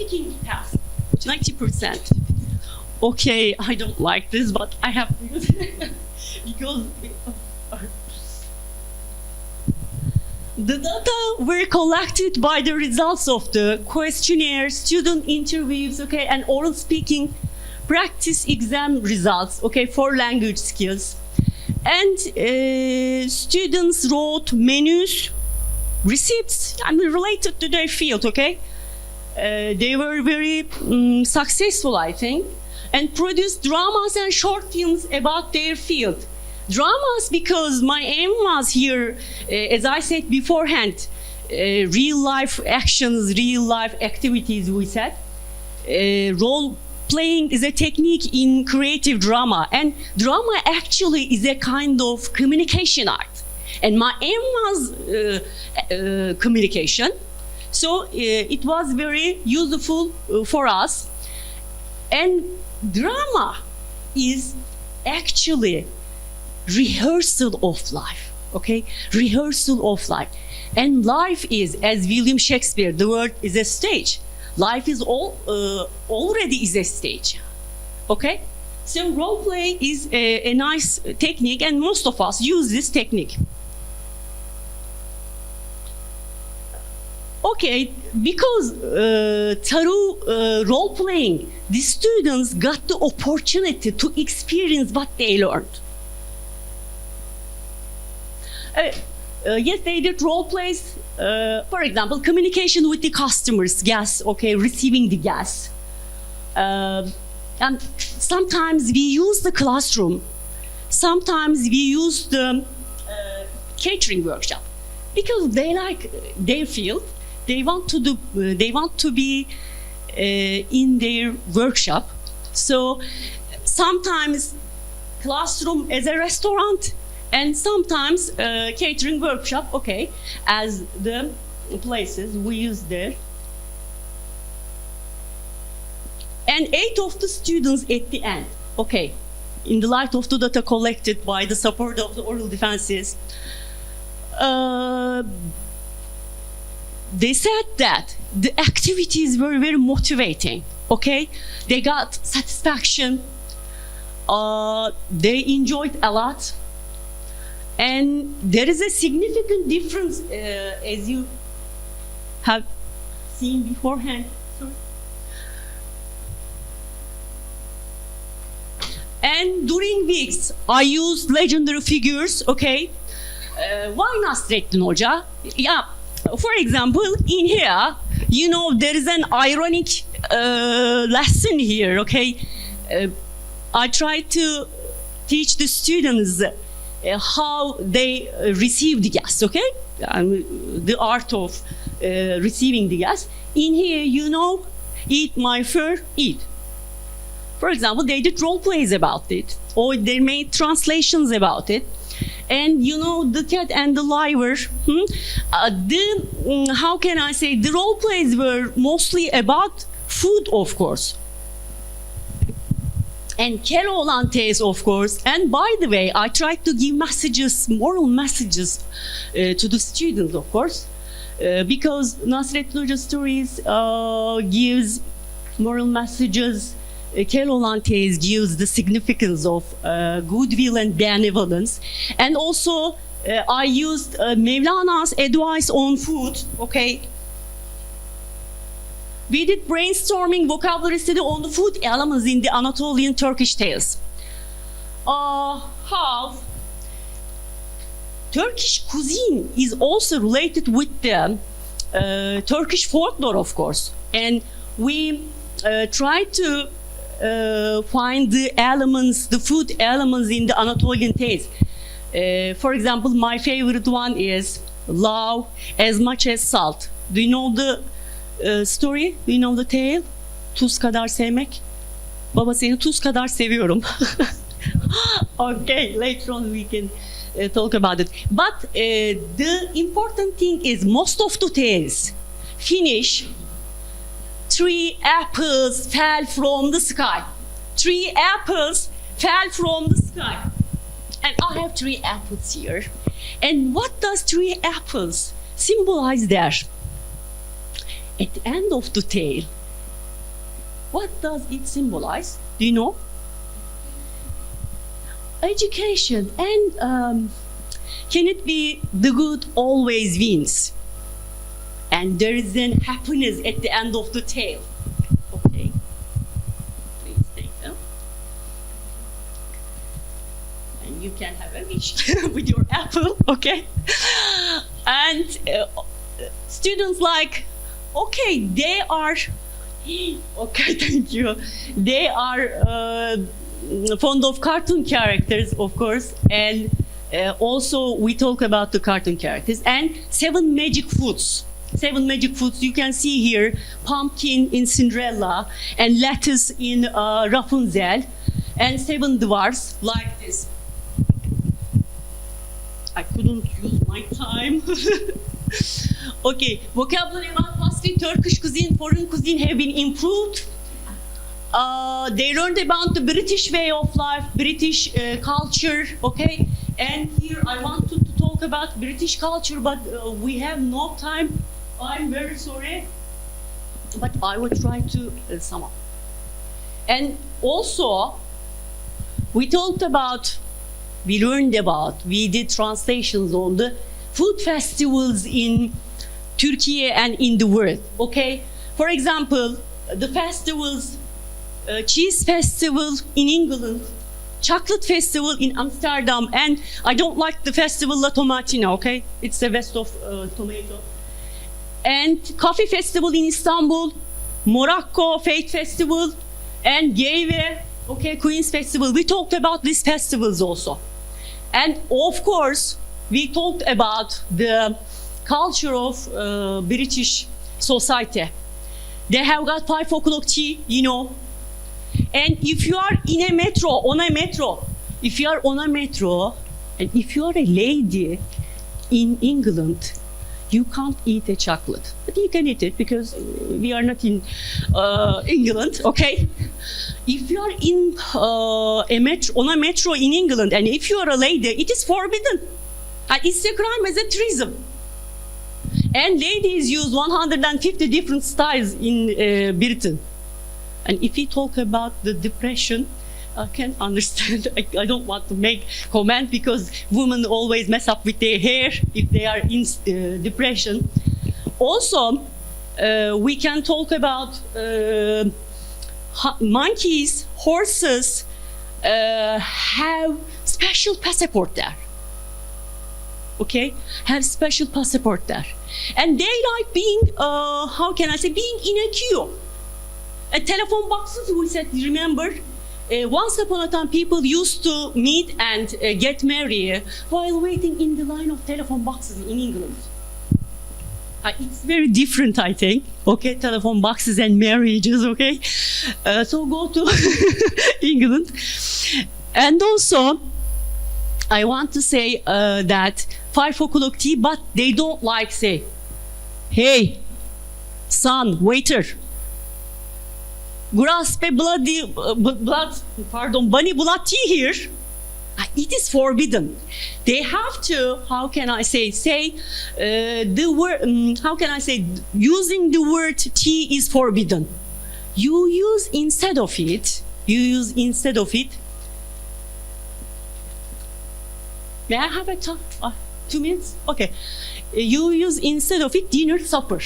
speaking pass, 90%. Okay, I don't like this, but I have to use it because the data were collected by the results of the questionnaire, student interviews, okay, and oral speaking practice exam results, okay, for language skills. And students wrote menus, receipts, I mean, related to their field, okay? They were very successful, I think, and produced dramas and short films about their field. Dramas because my aim was here, as I said beforehand, real life actions, real life activities, we said. Role playing is a technique in creative drama, and drama actually is a kind of communication art. And my aim was communication, so it was very useful for us. And drama is actually rehearsal of life, okay? Rehearsal of life. And life is, as William Shakespeare, the word is a stage. Life is already is a stage, okay? So role play is a nice technique, and most of us use this technique. Okay, because through role playing, the students got the opportunity to experience what they learned. Yes, they did role plays. For example, communication with the customers, gas, okay, receiving the gas. And sometimes we use the classroom. Sometimes we use the catering workshop because they like their field. They want to do. They want to be in their workshop. So sometimes classroom as a restaurant. And sometimes catering workshop, okay, as the places we use there. And 8 of the students at the end, okay, in the light of the data collected by the support of the oral defenses, they said that the activities were very motivating, okay? They got satisfaction, they enjoyed a lot. And there is a significant difference, as you have seen beforehand. Sorry. And during weeks, I used legendary figures, okay? Why Nasrettin Hoca? Yeah, for example, in here, you know, there is an ironic lesson here, okay? I tried to teach the students how they receive the gas, okay? The art of receiving the gas. In here, you know, eat my fur, eat. For example, they did role plays about it, or they made translations about it. And you know, the cat and the liver, how can I say, the role plays were mostly about food, of course. And Keloğlan tales, of course. And by the way, I tried to give messages, moral messages to the students, of course, because Nasrettin Hoca stories gives moral messages. Keloğlan tales gives the significance of goodwill and benevolence. And also, I used Mevlana''s advice on food, okay? We did brainstorming vocabulary study on the food elements in the Anatolian Turkish tales. How Turkish cuisine is also related with the Turkish folklore, of course. And we try to find the elements, the food elements in the Anatolian tales. For example, my favorite one is love as much as salt. Do you know the story? Do you know the tale? Tuz kadar sevmek. Baba seni tuz kadar seviyorum. Okay, later on we can talk about it. But the important thing is most of the tales finish 3 apples fell from the sky. 3 apples fell from the sky. And I have 3 apples here. And what does 3 apples symbolize there? At the end of the tale, What does it symbolize? Do you know? Education. And can it be the good always wins? And there is then happiness at the end of the tale. Okay. Please take them. And you can have a wish with your apple, okay? And students like, okay, they are, okay, thank you. They are fond of cartoon characters, of course, and also we talk about the cartoon characters. And 7 magic foods. 7 magic foods you can see here: pumpkin in Cinderella, and lettuce in Rapunzel, and 7 dwarfs like this. I couldn't use my time. Okay, vocabulary about pastry, Turkish cuisine, foreign cuisine have been improved. They learned about the British way of life, British culture, okay? And here I want to talk about British culture, but we have no time. I'm very sorry, but I will try to sum up. And also, we learned about, we did translations on the food festivals in Turkey and in the world, okay? For example, the festivals, cheese festival in England, chocolate festival in Amsterdam, and I don't like the festival La Tomatina, okay? It's the best of tomato. And coffee festival in Istanbul, Morocco Faith Festival, and Gave, okay, Queen's Festival. We talked about these festivals also. And of course, we talked about the culture of British society. They have got 5 o'clock tea, you know. And if you are in a metro, if you are on a metro, and if you are a lady in England, you can't eat a chocolate. But you can eat it because we are not in England, okay? If you are in on a metro in England, and if you are a lady, it is forbidden. And it's a crime as a treason. And ladies use 150 different styles in Britain. And if we talk about the depression, I can understand. I don't want to make comment because women always mess up with their hair if they are in depression. Also, we can talk about monkeys, horses have special passport there. Okay, have special passport there, and they like being, how can I say, being in a queue. Telephone boxes, we said, remember? Once upon a time, people used to meet and get married while waiting in the line of telephone boxes in England. It's very different, I think. Okay, telephone boxes and marriages, okay? So go to England. And also, I want to say that 5 o'clock tea, but they don't like say, hey, son, waiter, grasp a bunny blood tea here. It is forbidden. They have to, how can I say the word, how can I say, using the word tea is forbidden. You use instead of it, may I have a time? 2 minutes? Okay. You use instead of it dinner, supper.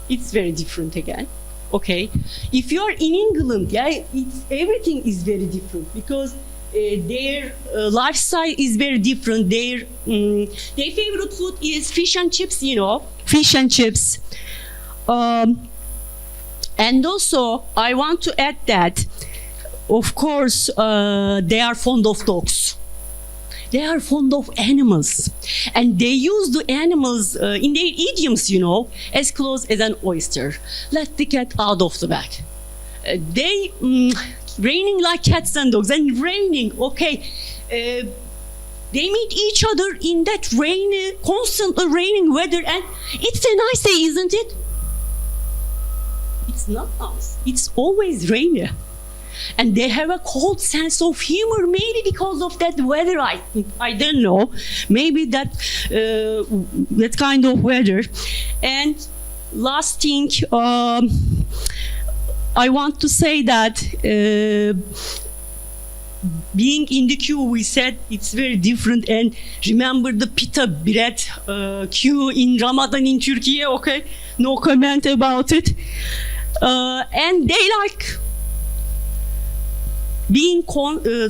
It's very different again. Okay. If you are in England, yeah, everything is very different because their lifestyle is very different. Their favorite food is fish and chips, you know, fish and chips. And also, I want to add that, of course, they are fond of dogs. They are fond of animals. And they use the animals in their idioms, you know, as close as an oyster. Let the cat out of the bag. They raining like cats and dogs, and raining, okay. They meet each other in that rainy, constantly raining weather, and it's a nice day, isn't it? It's not nice. It's always rainy. And they have a cold sense of humor, maybe because of that weather. I don't know. Maybe that kind of weather. And last thing, I want to say that being in the queue, we said it's very different. And remember the pita bread queue in Ramadan in Turkey, okay? No comment about it. And they like being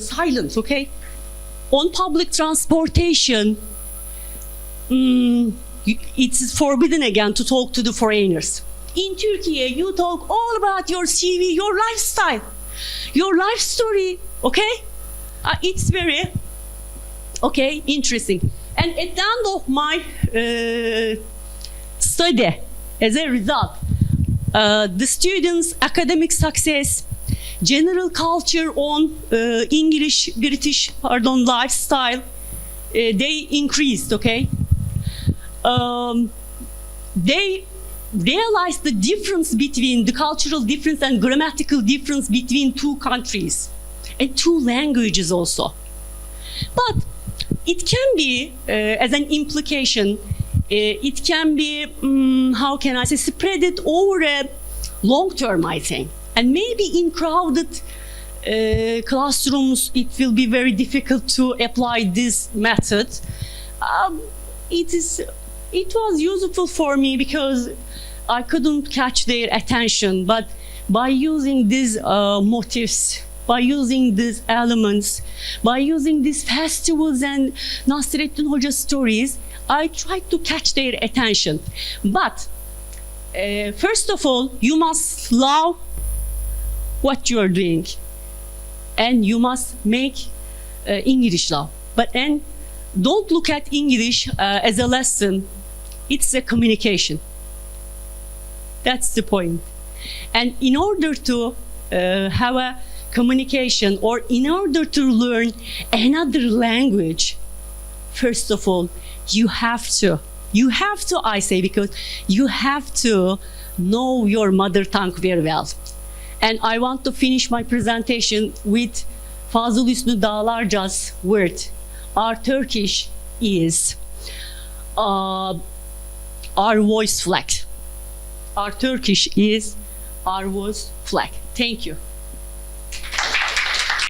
silent, okay? On public transportation, it's forbidden again to talk to the foreigners. In Turkey, you talk all about your CV, your lifestyle, your life story, okay? It's very, okay, interesting. And at the end of my study, as a result, the students' academic success, general culture on British lifestyle, they increased, okay? They realized the difference between the cultural difference and grammatical difference between two countries and two languages also. But it can be, as an implication, it can be, how can I say, spread it over a long term, I think. And maybe in crowded classrooms, it will be very difficult to apply this method. It was useful for me because I couldn't catch their attention, but by using these motifs, by using these elements, by using these festivals and Nasrettin Hoca stories, I tried to catch their attention. But first of all, you must love what you are doing, and you must make English love. But then don't look at English as a lesson. It's a communication. That's the point. And in order to have a communication, or in order to learn another language, first of all, you have to, I say, because you have to know your mother tongue very well. And I want to finish my presentation with Fazıl Hüsnü Dağlarca's word. Our Turkish is our voice flag. Our Turkish is our voice flag. Thank you.